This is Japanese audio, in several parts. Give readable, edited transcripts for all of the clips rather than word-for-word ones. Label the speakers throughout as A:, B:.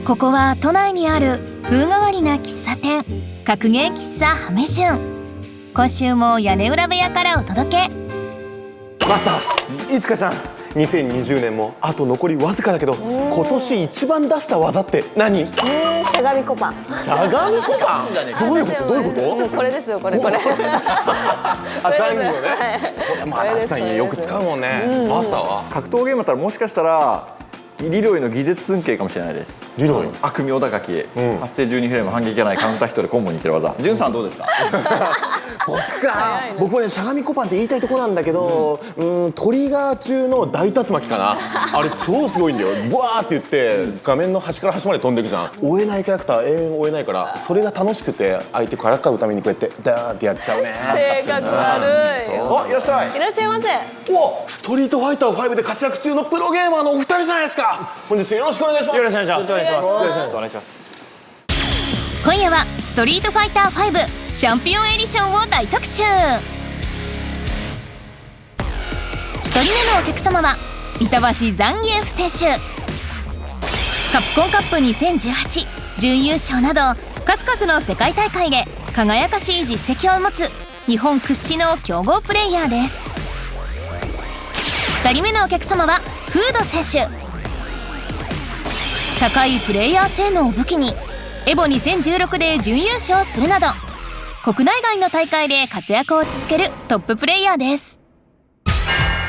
A: ここは都内にある風変わりな喫茶店、角芸喫茶ハメジュン。今週も屋根裏部屋からお届け。
B: マスター、いつかちゃん、2020年もあと残りわずかだけど、今年一番出した技って何？
C: しゃがみコパン。
B: しゃがみコパン。どういうこと？どういうこと？
C: これですよ、これ。
B: あ、ザンギのね。まあ確かによく使うもんね。マスターは
D: 格闘ゲームだったらもしかしたらリロイの技術寸慶かもしれないです。
B: リロイ
D: 悪名高き、発生12フレーム反撃がないカウンターヒットでコンボにいける技。ジュンさんどうですか？
B: 僕はね、しゃがみコパンって言いたいとこなんだけど、トリガー中の大竜巻かな。あれ超すごいんだよ。ブワーって言って画面の端から端まで飛んでいくじゃん。追えないキャラクター永遠追えないから、それが楽しくて相手からかうためにこうやってダーンってやっちゃうね。
C: 性格悪い。
B: お、いらっしゃい。
C: いらっしゃいませ。
B: お、ストリートファイター5で活躍中のプロゲーマーのお二人じゃないですか。本日よろしくお願いします。よろしくお願いします。よろしくお願いします。
A: 今夜はストリートファイター5チャンピオンエディションを大特集。1人目のお客様は板橋ザンギエフ選手。カプコンカップ2018準優勝など数々の世界大会で輝かしい実績を持つ日本屈指の強豪プレイヤーです。2人目のお客様はフード選手。高いプレイヤー性能を武器にエボ2016で準優勝するなど国内外の大会で活躍を続けるトッププレイヤーです。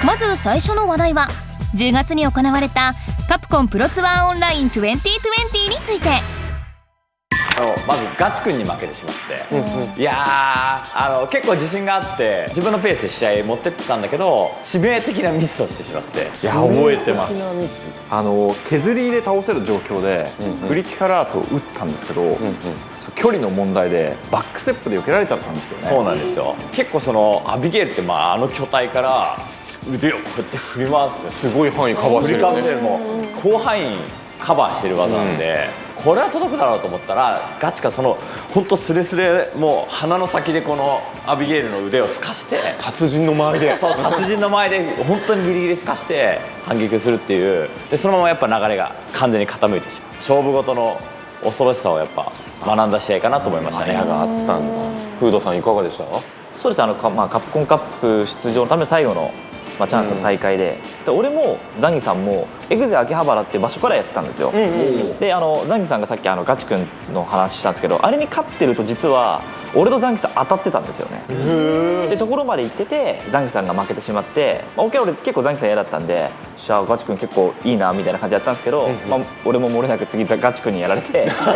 A: まず最初の話題は10月に行われたカプコンプロツアーオンライン2020について。
D: まずガチ君に負けてしまって、いやー結構自信があって自分のペースで試合持ってってたんだけど致命的なミスをしてしまって、いや覚えてます。削りで倒せる状況でグリキカラーツを打ったんですけど、距離の問題でバックステップで避けられちゃったんですよね。そうなんですよ。結構そのアビゲイルってあの巨体から腕をこうやって振り回す、
B: すごい範囲カバーしてるよね。
D: もう広範囲カバーしてる技なんで、これは届くだろうと思ったらガチかその本当スレスレもう鼻の先でこのアビゲイルの腕をすかして
B: 達人の前で
D: そう達人の前で本当にギリギリすかして反撃するっていう。でそのままやっぱ流れが完全に傾いてしまう。勝負事の恐ろしさをやっぱ学んだ試合かなと思いましたね。
B: があったんだ。フードさんいかがでした？
E: そうです。カプコンカップ出場のための最後のチャンスの大会で、俺もザンギさんもエグゼ秋葉原っていう場所からやってたんですよ。でザンギさんがさっきガチ君の話したんですけど、あれに勝ってると実は俺とザンギさん当たってたんですよね。でところまで行っててザンギさんが負けてしまって、俺結構ザンギさん嫌だったんで「しゃあガチ君結構いいな」みたいな感じだったんですけど、俺も漏れなく次ガチ君にやられてあ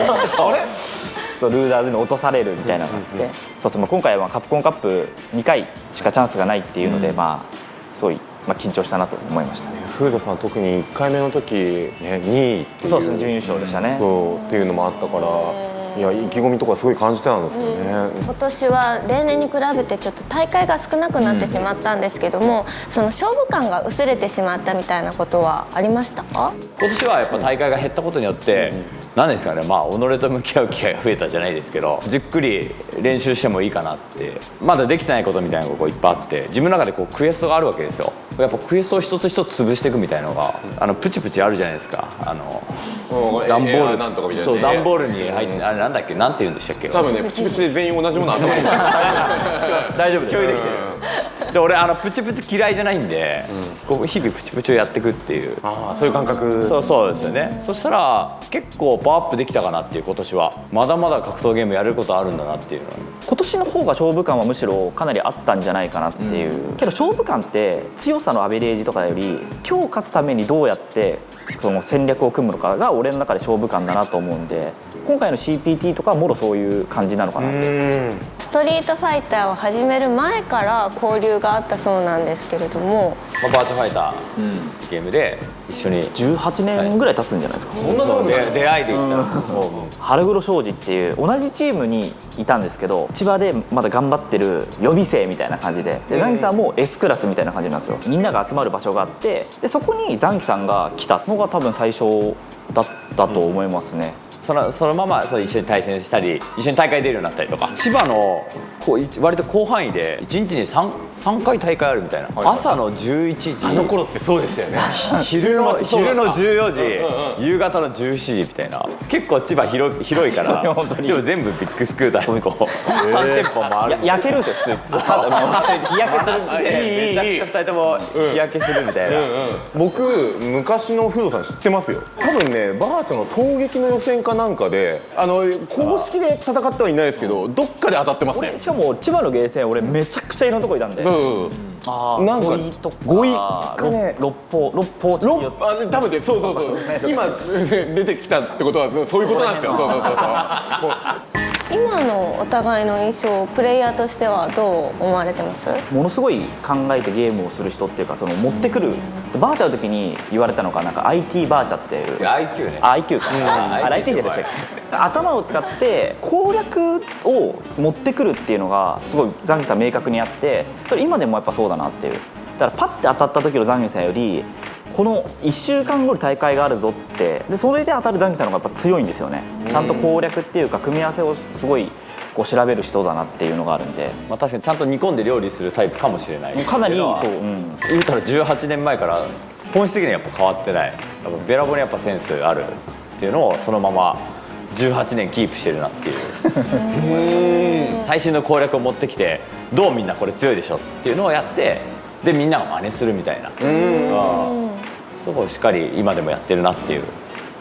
E: れルーザーズに落とされるみたいなのがあって、今回はカプコンカップ2回しかチャンスがないっていうので、すごい緊張したなと思いました。
B: フードさん特に1回目の時ね2位っていう、
E: そうですね、準優勝でしたね。
B: そうっていうのもあったから、いや意気込みとかすごい感じてたんですけどね。
C: 今年は例年に比べてちょっと大会が少なくなってしまったんですけども、その勝負感が薄れてしまったみたいなことはありましたか？
D: 今年はやっぱ大会が減ったことによって、何ですかね、己と向き合う機会が増えたじゃないですけど、じっくり練習してもいいかなって、まだできてないことみたいなのがいっぱいあって、自分の中でクエストがあるわけですよ。やっぱクエストを一つ一つ潰していくみたいなのがプチプチあるじゃないですか。段ボール
B: なんとかみたいな、
D: そう段ボールに入ってあれなんだっけ、なんて言うんでしたっけ。
B: 多分ねプチプチで全員同じもの頭に
D: 大丈夫です。共有できてる。で俺プチプチ嫌いじゃないんで、日々プチプチをやっていくっていう、
B: そういう感覚。
D: そうですよね。そしたら結構パワーアップできたかなっていう。今年はまだまだ格闘ゲームやれることあるんだなっていうのは。
E: 今年の方が勝負感はむしろかなりあったんじゃないかなっていう、けど勝負感って強さのアベレージとかより今日勝つためにどうやってその戦略を組むのかが俺の中で勝負感だなと思うんで、今回の CPT とかはもろそういう感じなのかなって。
C: ストリートファイターを始める前から交流があったそうなんですけれども、
D: バーチャファイターゲームで一緒に
E: 18年ぐらい経つんじゃないですか。
D: そんなの出会いで言ったら
E: 春黒商事っていう同じチームにいたんですけど、千葉でまだ頑張ってる予備生みたいな感じで、ザンギさんも S クラスみたいな感じなんですよ。みんなが集まる場所があって、でそこにザンギさんが来たのが多分最初だったと思いますね。
D: そのまま一緒に対戦したり一緒に大会出るようになったりとか、千葉の割と広範囲で1日に3回大会あるみたいな、朝の11時、
B: あの頃ってそうでしたよね。
D: 昼のの14時、夕方の17時みたいな、結構千葉広いから
E: 本当に
D: でも全部ビッグスクーターでこう3店舗回る。
E: 焼けるんですよ普通。日焼けするんで。
D: めちゃくちゃ2人とも日焼けするみたいな。
B: 僕昔のフードさん知ってますよ。多分ねバーチャの闘撃の予選かなんかで公式で戦ってはいないですけど、どっかで当たってますね。
E: しかも千葉のゲーセン俺めちゃくちゃいろんなとこいたんで。なんか
B: 5位とか5位かね、
E: 六方
B: 多分ね、そう今出てきたってことはそういうことなんですよ。
C: 今のお互いの印象、プレイヤーとしてはどう思われてます？
E: ものすごい考えてゲームをする人っていうか、その持ってくるバーチャの時に言われたのがなんか IT バーチャっていう
D: IQ ね。
E: IQ か、IT じゃないでしたっけ。頭を使って攻略を持ってくるっていうのがすごいザンギさん明確にあって、それ今でもやっぱそうだなっていう。だからパッて当たった時のザンギさんよりこの1週間後に大会があるぞってで、それで当たるザンギさんの方がやっぱ強いんですよね。ちゃんと攻略っていうか組み合わせをすごいこう調べる人だなっていうのがあるんで、
D: まあ確かにちゃんと煮込んで料理するタイプかもしれない。
E: かなりそう、
D: 言うたら18年前から本質的にはやっぱ変わってない。やっぱべらぼうにやっぱセンスあるっていうのをそのまま18年キープしてるなっていう。最新の攻略を持ってきて、どうみんなこれ強いでしょっていうのをやって、でみんなが真似するみたいな。そこをしっかり今でもやってるなっていう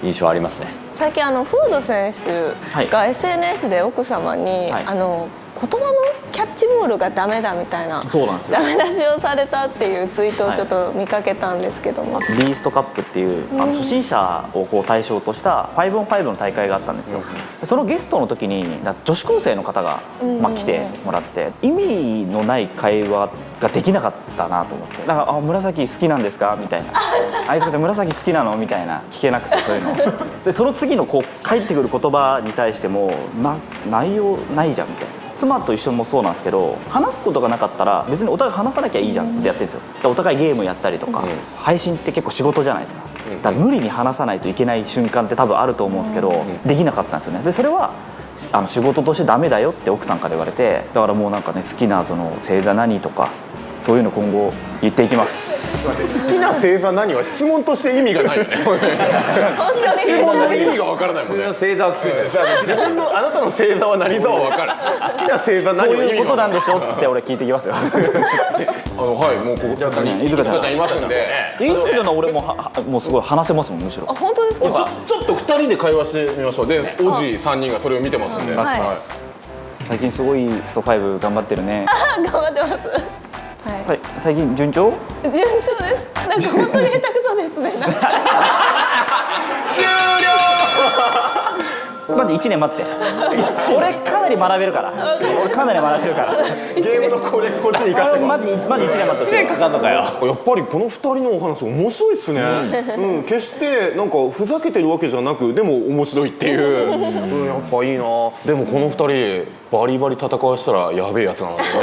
D: 印象ありますね。
C: 最近フード選手が SNS で奥様に、言葉のキャッチボールがダメだみたいな、
E: そうなんですよ、
C: ダメ出しをされたっていうツイートをちょっと見かけたんですけども、
E: ビーストカップっていう初心者をこう対象とした 5on5 の大会があったんですよ。そのゲストの時に女子高生の方が来てもらって、意味のない会話ができなかったなと思って、だから「紫好きなんですか?」みたいな「あいつって紫好きなの?」みたいな聞けなくて、そういうのでその次のこう返ってくる言葉に対しても内容ないじゃんみたいな。妻と一緒もそうなんですけど、話すことがなかったら別にお互い話さなきゃいいじゃんってやってるんですよ。でお互いゲームやったりとか、配信って結構仕事じゃないですか。だから無理に話さないといけない瞬間って多分あると思うんですけど、できなかったんですよね。でそれは仕事としてダメだよって奥さんから言われて、だからもうなんかね、好きなその星座何とかそういうの今後言っていきます。
B: 好きな星座何は質問として意味がないよね。質問の意味がわからないもんね。
D: 星座を聞くんです。
B: 自分のあなたの星座は何座はわかる。好きな星座何は意味がわからない。そういう
E: ことなんでしょっつって俺聞いていきますよ。
B: はい、もうここにいずかちゃんいますんで。
E: いずかちゃんの俺もうすごい話せますもん、むしろ。
C: あ、本当ですか？
B: ちょっと2人で会話してみましょう。で、おじ3人がそれを見てますんで。
E: 最近すごいスト5頑張ってるね。
C: 頑張ってます。
E: 最近順調？
C: 順調です。なんか本当に下手くそですね。
E: 待って1年待って。俺かなり学べるから。俺かなり学べるから。
B: ゲームの攻略こっちに生かして
E: マジ1年待って。
D: 1年かかんのかよ。
B: やっぱりこの2人のお話面白いっすね。決してなんかふざけてるわけじゃなく、でも面白いっていう。やっぱいいな。でもこの2人バリバリ戦わしたらやべえやつなんだよ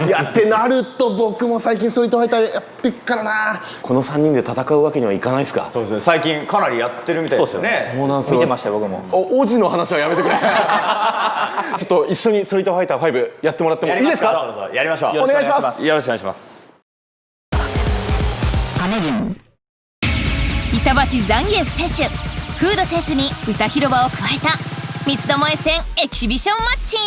B: ね。やってなると僕も最近ストリートファイターやってっからな。この3人で戦うわけにはいかないですか。
D: そうですね。最近かなりやってるみたいですよね。
B: そうなんですよ。
E: 見てましたよ僕も。
B: おじの話はやめてくれ。ちょっと一緒にストリートファイター5やってもらってもいいですか。
D: やりましょう。
B: お願いします。
D: よろしくお願いします。
A: 板橋ザンギエフ選手、フード選手に歌広場を加えた三つどもえ戦エキシビションマッチ。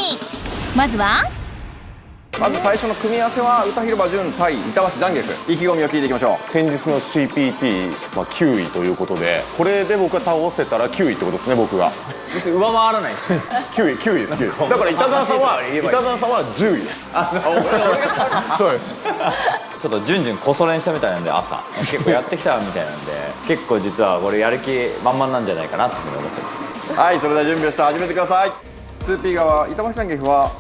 A: まず
F: 最初の組み合わせは歌広場潤対板橋ザンギエフ。意気込みを聞いていきましょう。
B: 先日の CPT、9位ということで、これで僕が倒せたら9位ってことですね。僕が
D: 別に上回らないです
B: 9位です。だから板澤さんは10位です。そうです。
D: ちょっとじゅんじゅんこそ練したみたいなんで、朝結構やってきたみたいなんで、結構実はこれやる気満々なんじゃないかなっていうふうに思ってます。
F: はい、それでは準備をして始めてください。 2P 側板橋ザンギエフは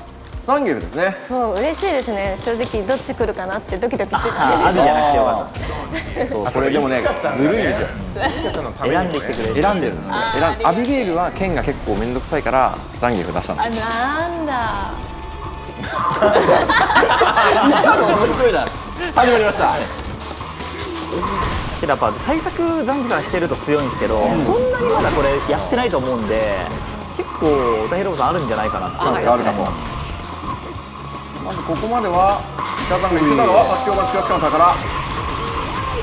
F: ザンギエフですね。
C: そう、嬉しいですね。正直どっち来るかなってドキドキしてたん
E: あるじゃなくてよかった。
F: それでもね、ずるいんですよ。
E: 選んできてくれる。
F: 選んでるんですね。アビゲイルは剣が結構面倒くさいからザンギエフ出したんですよ。
C: なんだ。
F: 面白いな。始まりました。
E: やっぱ対策ザンギさんしてると強いんですけど、そんなにまだこれやってないと思うんで、結構歌広場さんあるんじゃないかなって。
F: チャンスがあるかも。まずここまでは北さんが見せたのは8強版チクラシカウンターから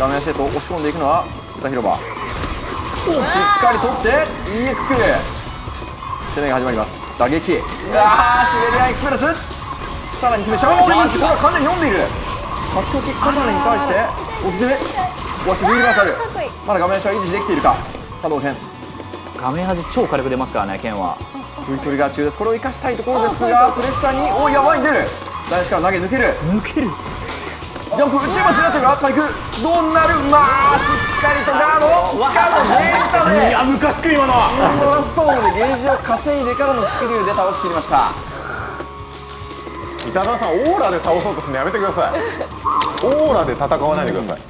F: 画面シェイトを押し込んでいくのは歌広場しっかり取って EX クル攻めが始まります。打撃シベリアンエクスプレスさらに攻めしゃがみキャッチ、これは完全に読んでいる。先ほどカサネに対して置き攻めこうして V リバーサル、まだ画面足は維持できているか。可動拳
E: 画面端超軽く出ますからね、剣は。
F: 踏み取りが中です。これを生かしたいところですがプレッシャーにおやばいに出る。大志から投げ抜けるジャンプ内待ちになってるが回復どうなる。まあしっかりとガード、しかもゲージタで
B: いやムカつく今のは。
F: モラストームでゲージを稼いでからのスクリューで倒しきりました。
B: 板川さんオーラで倒そうとするのやめてください。オーラで戦わないでください。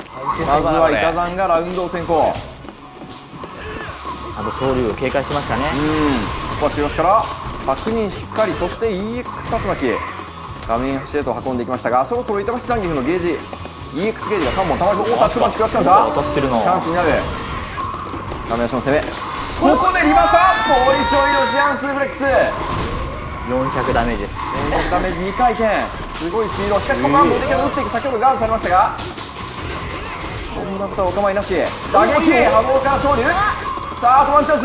F: まずは板山がラウンドを先行。
E: あと昇竜を警戒しましたね。
F: ここは中押しから確認しっかり、そして EX 竜巻画面端へと運んでいきましたが、そろそろ板橋ザンギフのゲージ EX ゲージが3本たまりそう。タッチパンチクラッシュカウンタ
E: 当たってるな。
F: ーチャンスになる。画面端の攻め、ここでリバーサーボーイショイロシアンスープレックス
E: 400ダメージです。
F: ダメージ2回転、すごいスピード。しかしここは無敵を打っていく、先ほどガードされましたがそんなことはお構いなし。打撃波動から昇竜、さああとワンチャンス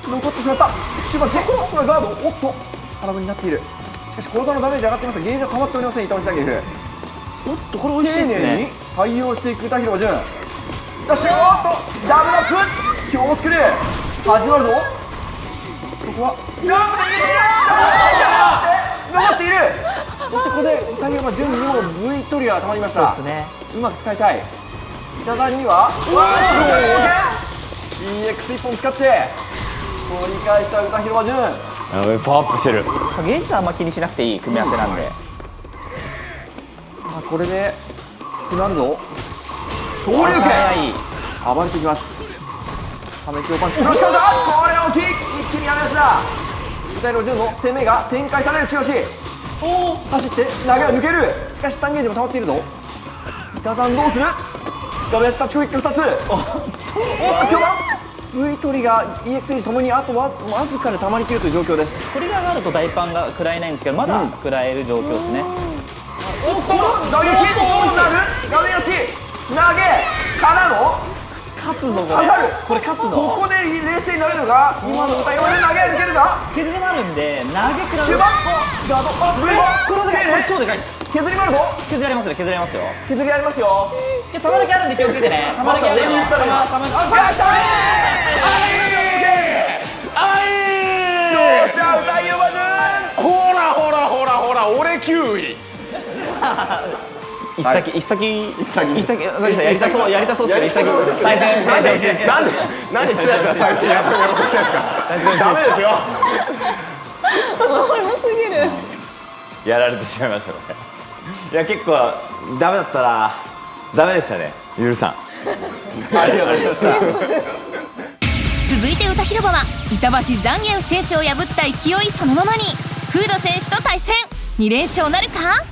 F: 残ってしまった。中盤チェック、これガード、おっと空振りになっている。しかしコードのダメージ上がっていますがゲージは溜まっておりません。板橋ザンギフ、
E: おっとこれ美味しいです
F: 丁寧に
E: ね。
F: 対応していく歌広場潤ダッシュ、おっとダブルアップ強スクリュー始まるぞ。ここは残っている。そしてここで歌広場潤にも V トリガー溜まりました。
E: そうですね。
F: うまく使いたい。板田にはEX1 本使って取り返した歌広場潤。
D: やべパワーアップしてる。
E: ゲージはあんま気にしなくていい組み合わせなんで。
F: さあこれでとなるぞ。昇竜拳
E: いい。
F: 暴れていきます。ため強パンチクロスカウンター、これ大きい。一気にやりました。歌広場潤の攻めが展開される中足走って投げを抜ける。しかしスタンゲージも溜まっているぞ。板山どうする。画面足タッチクイック2つ。おっと巨番 V トリガー EX にともにあとはわずかで溜まりきるという状況です。
E: トリガーがあると大パンが食らえないんですけど、まだ食らえる状況ですね。
F: おっと打撃どうなる。画面足投げからの
E: 勝つぞこれ。
F: 下がる。
E: これ勝つぞ。
F: ここで冷静になれるのが今の歌い、投げ抜けるが
E: 削りもあるんで投げくら
F: 中盤ガード
E: これでかい。これ超でかいです。
F: 削りもあるぞ。
E: 削りありますよ。削りありますよ。
F: 削りありますよ。
E: いや玉だけあるんで気をつけてね。玉だけあるよ。玉あ
F: 勝者歌い呼ばず。
B: ほらほらほらほら俺9位。
E: 一先やりたそうですけど一先再戦
B: なんでチラチラ再生やってもらおうとしてるんですか。ダメですよ。
D: やられてしまいましたこれ。いや結構ダメだったらダメでしたね。ゆるさん
F: ありがとうございました。
A: 続いて歌広場は板橋ザンギエフ選手を破った勢いそのままにフード選手と対戦。2連勝なるか。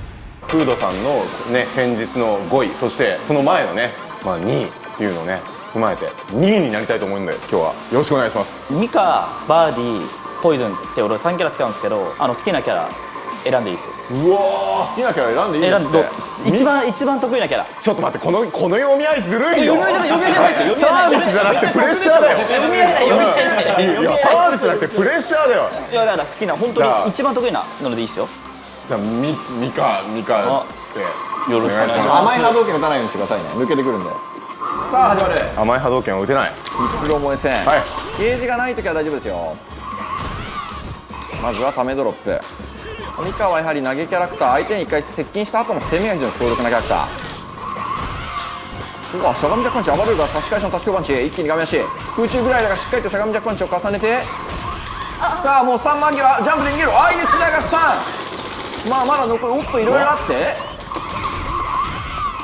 B: フードさんのね先日の5位、そしてその前のね2位っていうのをね踏まえて2位になりたいと思うんで今日はよろしくお願いします。
E: ミカ、バーディー、ポイズンって俺3キャラ使うんですけど、好きなキャラ選んでいいですよ。
B: うわー、好きなキャラ選んでいいですって。
E: 一番得意なキャラ。
B: ちょっと待って、この読み合いずるいよ。
E: 読み合いじゃないですよ。
B: サービスじゃなくてプレッシャーだよ。
E: 読み合いない
B: いやサービスじゃなくてプレッシャーだよ。
E: いやだから好きな本当に一番得意なのでいいですよ。
B: じゃあミカって
E: よろしくお願いします。
F: 甘い波動拳打たないようにしてくださいね。抜けてくるんで。さあ始まる。
B: 甘い波動拳は打てない。
F: 蜜ろ萌え戦。
B: はい。
F: ゲージがない時は大丈夫ですよ。まずはためドロップ。ミカはやはり投げキャラクター、相手に1回接近した後の攻めが非常に強力なキャラクター。うわ、しゃがみジャックパンチ暴れるが差し返しのタッチパンチ、一気に画面足空中グライダーがしっかりとしゃがみジャックパンチを重ねて、さあもうスタン間際ジャンプで逃げる。相打ちだがスタン、まあまだ残る。おっといろいろあって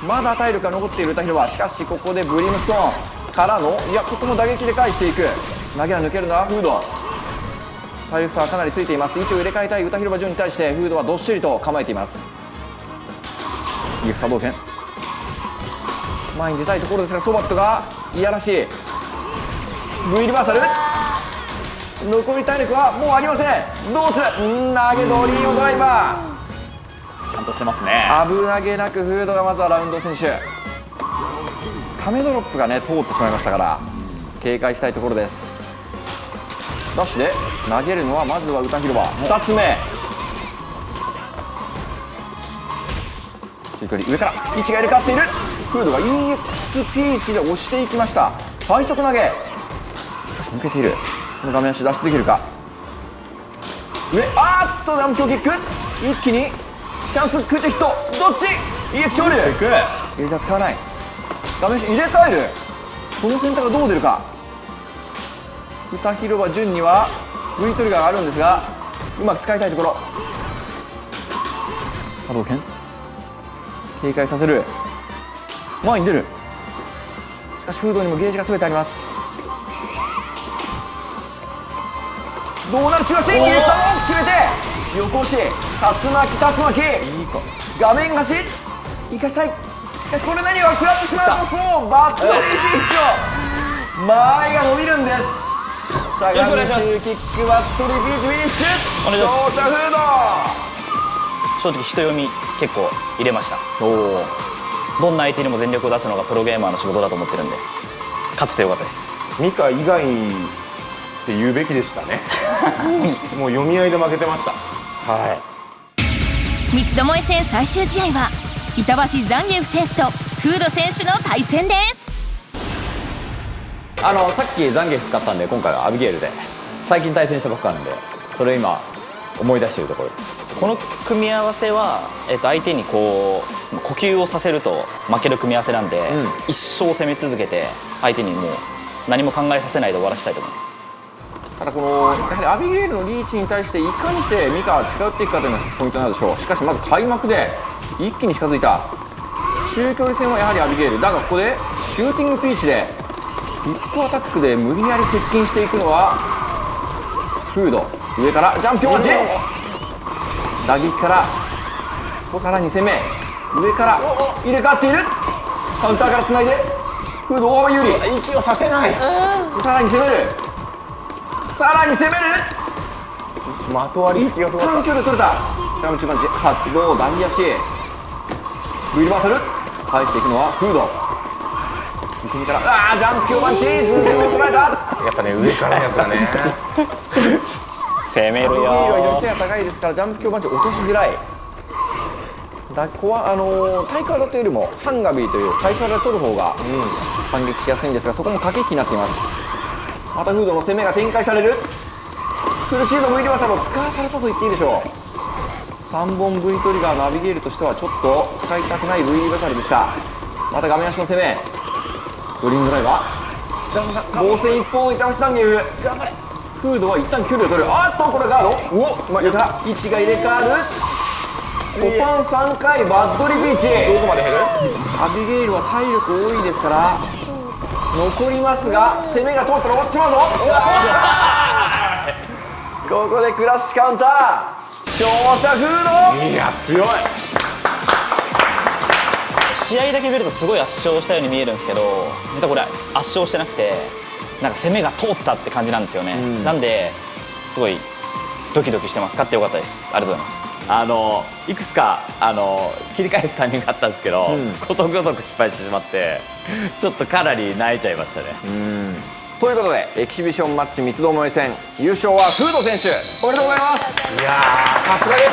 F: まだ体力が残っている歌広場。しかしここでブリムストーンからの、いやここも打撃で返していく。投げは抜けるのはフード。体力差はかなりついています。位置を入れ替えたい歌広場潤に対してフードはどっしりと構えています。いい作動拳前に出たいところですが、ソバットがいやらしい V リバーサル。残り体力はもうありません。どうする。投げドリームドライバ
E: ちゃんとしてますね。
F: ー。危なげなくフードがまずはラウンド選手。ためドロップがね通ってしまいましたから警戒したいところです。ダッシュで投げるのはまずは歌広場2つ目、中距離上からピーチが入れ替わっている。フードが EX ピーチで押していきました。倍速投げ、しかし抜けている。この画面足脱出できるか。上、あーっとジャンプキック、一気にチャンス空中ヒット、どっち EX 勝利。エージャー使わない、画面足入れ替える。この選択がどう出るか。歌広場順には V トリガーがあるんですがうまく使いたいところ。波動拳警戒させる、前に出る。しかしフードにもゲージが全てあります。どうなる。中足入れた、決めて横押し、竜巻画面貸し生かしたい。しかしこれ何が食らってしまうと、そうバットリーピーチを前が伸びるんです。しゃがみ中キックバットリーピーチフィニッシュ。
E: お願いします。
F: 勝者フー
E: 正直人読み結構入れました。
F: ド。おお、
E: どんな相手にも全力を出すのがプロゲーマーの仕事だと思ってるんで勝ててよかったです。
B: ミカ以外って言うべきでしたねもう読み合いで負けてました。はい、
A: 三つどもえ戦最終試合は板橋ザンギエフ選手とフード選手の対戦です。
D: さっきザンギエフ使ったんで今回はアビゲールで最近対戦したばっかなんでそれを今思い出しているところです。
E: この組み合わせは、相手にこう呼吸をさせると負ける組み合わせなんで、一生攻め続けて相手にもう何も考えさせないで終わらせたいと思います。
F: ただこのやはりアビゲールのリーチに対していかにしてミカが近寄っていくかというのがポイントになるでしょう。しかしまず開幕で一気に近づいた。中距離戦はやはりアビゲールだが、ここでシューティングピーチでヒップアタックで無理やり接近していくのはフード。上からジャンプパンチ、打撃からさらに攻め、上から入れ替わっている。カウンターからつないでフード大幅有利、
B: 息をさせない。
F: さらに攻める、さらに攻める。
B: まとわりつきがすごか
F: 短
B: っ
F: 距離取れた。しかも中盤発動ダリ足 V リバーサル返していくのはフード。組からジャンプ強パンチ捉えた。
B: た。やっぱね、上からのやつだね
E: 攻める
F: ビールは非常に
E: よ
F: 背が高いですからジャンプ強パンチ落としづらい。ここは対角だというよりもハンガビーという対象で取る方が反撃しやすいんですが、そこも駆け引きになっています。またフードの攻めが展開される。苦しいの V リバーサルを使わされたと言っていいでしょう。3本 V トリガーのアビゲールとしてはちょっと使いたくない V リバーサルでした。また画面足の攻め、ドリームドライバー防戦一方板橋ザンギエフ。フードは一旦距離を取る。これガード、上から位置が入れ替わる。5パン3回バッドリピーチ。どこまで減る。アビゲイルは体力多いですから残りますが、攻めが通ったら終わっちまうぞ。ここでクラッシュカウンター、勝者フード。
B: いや強い。
E: 試合だけ見るとすごい圧勝したように見えるんですけど、実はこれ圧勝してなくてなんか攻めが通ったって感じなんですよね、なんですごいドキドキしてます。勝ってよかったです。ありがとうございます。
D: いくつか切り返すタイミングがあったんですけど、ことごとく失敗してしまってちょっとかなり泣いちゃいましたね。
F: ということでエキシビションマッチ三つどもえ戦優勝はフード選手、おめでとうございます。
B: いやー、さすがです。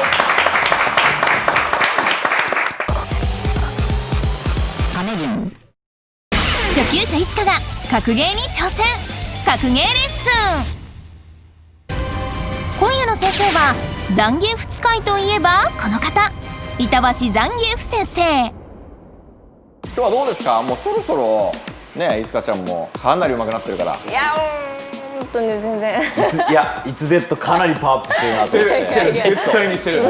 A: 初級者いつかが格ゲーに挑戦。格ゲーレッスン。今夜の先生はザンギエフ使いといえばこの方、板橋ザンギエフ先生。
F: 今日はどうですか。もうそろそろね、いつかちゃんもかなり上手くなってるから。
C: いや本当に全然
D: いや、いつ Z かなりパワーアップしてるなと思って
B: 絶対にしてる。
F: こ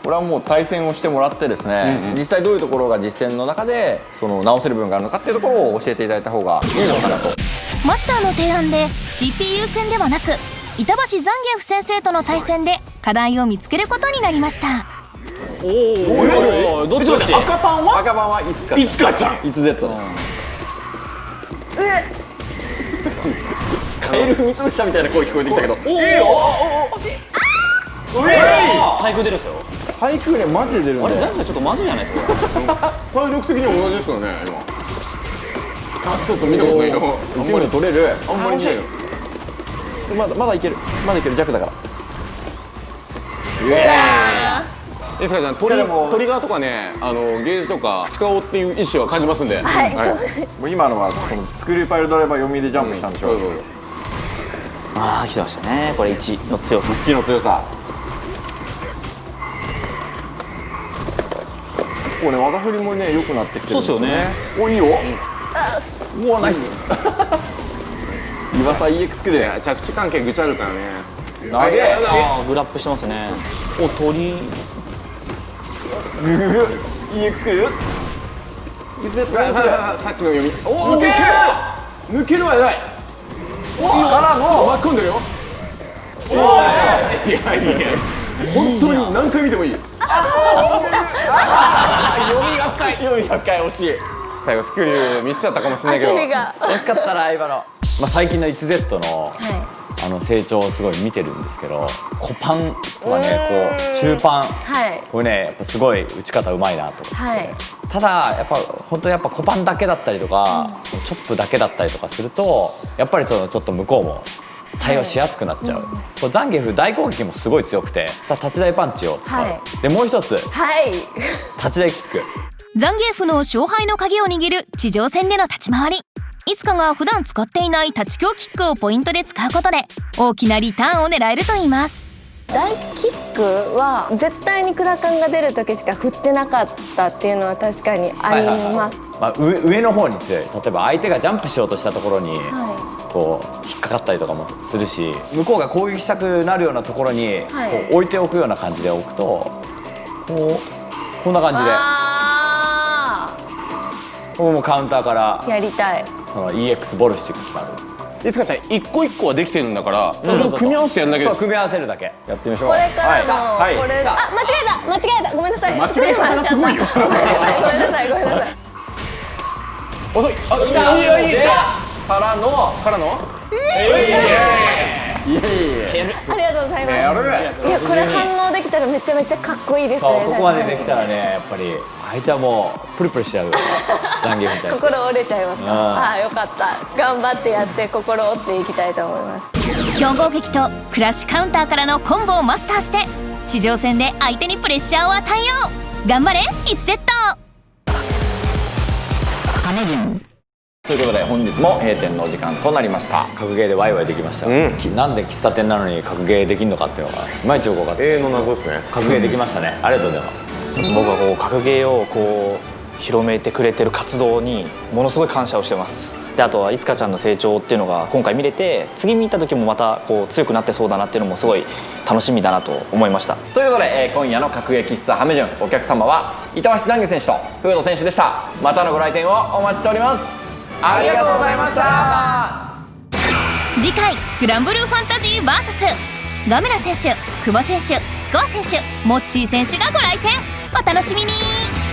F: れはもう対戦をしてもらってですね、実際どういうところが実践の中でその直せる部分があるのかっていうところを教えていただいた方がいいのかなと。
A: マスターの提案で CPU 戦ではなく板橋ザンギエフ先生との対戦で課題を見つけることになりました。
E: どっちどっち。
B: 赤パンは？
F: 赤番はいつか
B: いつかちゃん。
F: いつ Z です。カエル踏みつぶしたみたいな声聞こえてきたけど。
E: 対空出るんですよ。
F: 対空ね、マジで出るんで。
E: あれ、ダンスちょっとマジじゃないですか。
B: 体力的には同じですからね、今。ちょっと見たことないの。
F: 受け身取れる。
B: あんまりね。
F: まだいける弱だから。
B: いつかちゃんトリガーとかねゲージとか使おうっていう意思は感じますんで。はい。
F: もう今のはそのスクリューパイルドライバー読みでジャンプしたんでしょ。
E: ああ来てましたね。これ1の強さ。
F: 1の強さ。こうね技振りもね良くなってきてるんですよね。おいいよ。うわナイス。岩佐 EX クで
B: 着地関係ぐちゃあるからね。
F: 投げ。
E: あグラップしてますね。お鳥。
F: グググ EX クル。
B: さっきの読み。おお抜ける。抜けるはない。
F: からの
B: 巻き込んでるよ。いやいや本当に何回見てもいい。
F: 読みが深い惜しい。
B: 最後スクリュー見つちゃったかもしれないけど。
D: 惜しかったな今の。最近の 1Z の成長をすごい見てるんですけど、小パンとかねこう中パン、これねやっぱすごい打ち方うまいなと思って、ただやっぱ本当にやっぱ小パンだけだったりとか、チョップだけだったりとかするとやっぱりそのちょっと向こうも対応しやすくなっちゃう。これザンギエフ大攻撃もすごい強くて立ち台パンチを使う、でもう一つ、立ち台キック。
A: ザンギエフの勝敗の鍵を握る地上戦での立ち回り。いつかが普段使っていない立ち強キックをポイントで使うことで大きなリターンを狙えるといいます。
C: 大キックは絶対にクラカンが出る時しか振ってなかったっていうのは確かにあります。
D: 上の方に強い。例えば相手がジャンプしようとしたところにこう引っかかったりとかもするし、向こうが攻撃したくなるようなところにこう置いておくような感じで置くとこんな感じでここもカウンターから
C: やりたい。
D: その EX ボルシチが決まる。
B: いつかちゃん一個一個はできてるんだからそれを組み合わせてやるだけです。
D: 組み合わせるだけやってみましょう。
C: これからのこれ間違えたごめんなさい。
B: 間違え方がすごいよ。
C: ごめんなさい
B: 遅い。いいからの
C: ありがとうございます。いやこれ反応できたらめちゃめちゃかっこいいですね。
D: ここまでできたらねやっぱり相手はもうプルプルしちゃう。ザンギエフみたいな。
C: 心折れちゃいますか。ああよかった。頑張ってやって心折っていきたいと思います。
A: 強豪撃とクラッシュカウンターからのコンボをマスターして地上戦で相手にプレッシャーを与えよう。頑張れ 1Z。
F: ということで本日も閉店のお時間となりました。
D: 格ゲーでワイワイできました。なんで喫茶店なのに格ゲーできるのかっていうのがいまいちよく分かって。
B: 永遠の謎ですね。
D: 格ゲーできましたね。ありがとうございます。
E: 僕はこう格ゲーをこう広めてくれてる活動にものすごい感謝をしてます。であとはいつかちゃんの成長っていうのが今回見れて、次見た時もまたこう強くなってそうだなっていうのもすごい楽しみだなと思いました。
F: ということで、今夜の格ゲー喫茶ハメジュン、お客様は板橋ザンギ選手とフード選手でした。またのご来店をお待ちしております。ありがとうございました。
A: 次回グランブルーファンタジー VS ガメラ選手、久保選手、スコア選手、モッチー選手がご来店。お楽しみに。